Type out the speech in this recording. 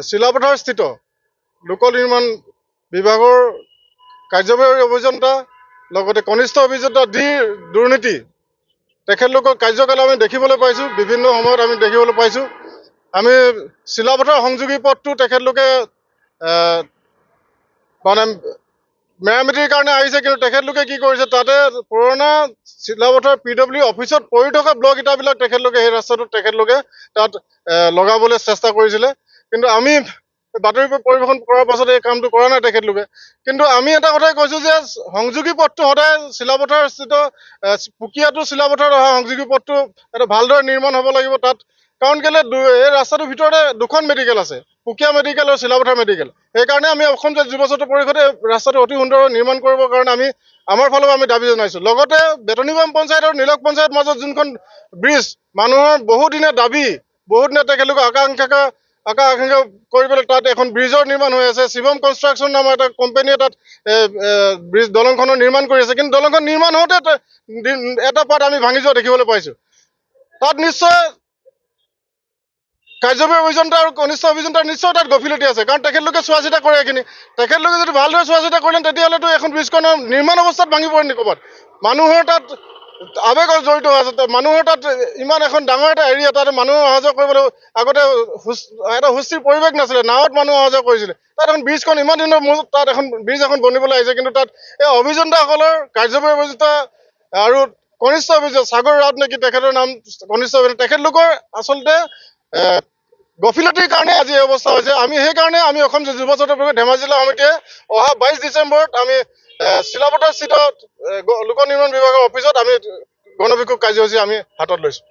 চিলাপথাৰস্থিত লোক নিৰ্মাণ বিভাগৰ কাৰ্যবাহী অভিযন্তা লগতে কনিষ্ঠ অভিযন্তা দুৰ্নীতি তেখেতলোকৰ কাৰ্যকাল আমি দেখিবলৈ পাইছোঁ। বিভিন্ন সময়ত আমি দেখিবলৈ পাইছোঁ। আমি চিলাপথাৰ সংযোগী পথটো তেখেতলোকে মানে মেৰামতিৰ কাৰণে আহিছে, কিন্তু তেখেতলোকে কি কৰিছে, তাতে পুৰণা চিলাপথাৰ PW অফিচত পৰি থকা ব্লক ইটাবিলাক তেখেতলোকে সেই ৰাস্তাটোত তেখেতলোকে তাত লগাবলৈ চেষ্টা কৰিছিলে। কিন্তু আমি বাতৰি পৰিৱেশন কৰাৰ পাছত এই কামটো কৰা নাই তেখেতলোকে। কিন্তু আমি এটা কথাই কৈছোঁ যে সংযোগী পথটো সদায় চিলাপথাৰস্থিত পুকিয়াটো চিলাপথাৰত অহা সংযোগী পথটো এটা ভালদৰে নিৰ্মাণ হ'ব লাগিব তাত। কাৰণ কেলে এই ৰাস্তাটোৰ ভিতৰতে দুখন মেডিকেল আছে, পুকিয়া মেডিকেল আৰু চিলাপথাৰ মেডিকেল। সেইকাৰণে আমি অসম যুৱ ছাত্ৰ পৰিষদে ৰাস্তাটো অতি সুন্দৰভাৱে নিৰ্মাণ কৰিবৰ কাৰণে আমাৰ ফালৰ পৰা আমি দাবী জনাইছোঁ। লগতে বেতনীবাম পঞ্চায়ত আৰু নীলক পঞ্চায়ত মাজত যোনখন ব্ৰিজ মানুহৰ বহুদিনীয়া দাবী, বহুদিনীয়া তেখেতলোকে আকাংক্ষা কৰি পেলাই তাত এখন ব্ৰিজৰ নিৰ্মাণ হৈ আছে। শিৱম কনষ্ট্ৰাকশ্যন নামৰ এটা কোম্পানীয়ে তাত ব্ৰিজ দলংখনৰ নিৰ্মাণ কৰি আছে। কিন্তু দলংখন নিৰ্মাণ হওঁতে এটা পাত আমি ভাঙি যোৱা দেখিবলৈ পাইছোঁ। তাত নিশ্চয় কাৰ্যবাহী অভিযন্তা আৰু কনিষ্ঠ অভিযন্তাৰ নিশ্চয় তাত গফিলতি আছে, কাৰণ তেখেতলোকে চোৱা চিতা কৰে এইখিনি। তেখেতলোকে যদি ভালদৰে চোৱা চিতা কৰিলে তেতিয়াহ'লেতো এখন ব্ৰিজখনৰ নিৰ্মাণ অৱস্থাত ভাঙিব নেকি ক'ৰবাত। মানুহৰ তাত আৱেগ জড়িত হৈ আছে। মানুহৰ তাত ইমান এখন ডাঙৰ এটা এৰিয়া, তাত মানুহ অহা যোৱা কৰিবলৈ আগতে এটা সুস্থিৰ পৰিৱেশ নাছিলে, নাৱত মানুহ অহা যোৱা কৰিছিলে। তাত এখন ব্ৰিজখন ইমান দিনৰ মূৰত তাত এখন ব্ৰিজ এখন বনিবলৈ আহিছে, কিন্তু তাত এই অভিযন্তাসকলৰ কাৰ্যবাহী অভিযন্তা আৰু কনিষ্ঠ অভিযন্তা সাগৰ ৰাউত নেকি তেখেতৰ নাম, কনিষ্ঠ অভিযন্তা, তেখেতলোকৰ আচলতে গফিলতিৰ কাৰণে আজি এই অৱস্থা হৈছে। আমি সেইকাৰণে অসম যুৱ ছাত্ৰ পৰিষদ ধেমাজি জিলা সমিতিয়ে অহা 22 ডিচেম্বৰত আমি চিলাপথাৰস্থিত লোক নিৰ্মাণ বিভাগৰ অফিচত আমি গণবিক্ষোভ কাৰ্যসূচী আমি হাতত লৈছোঁ।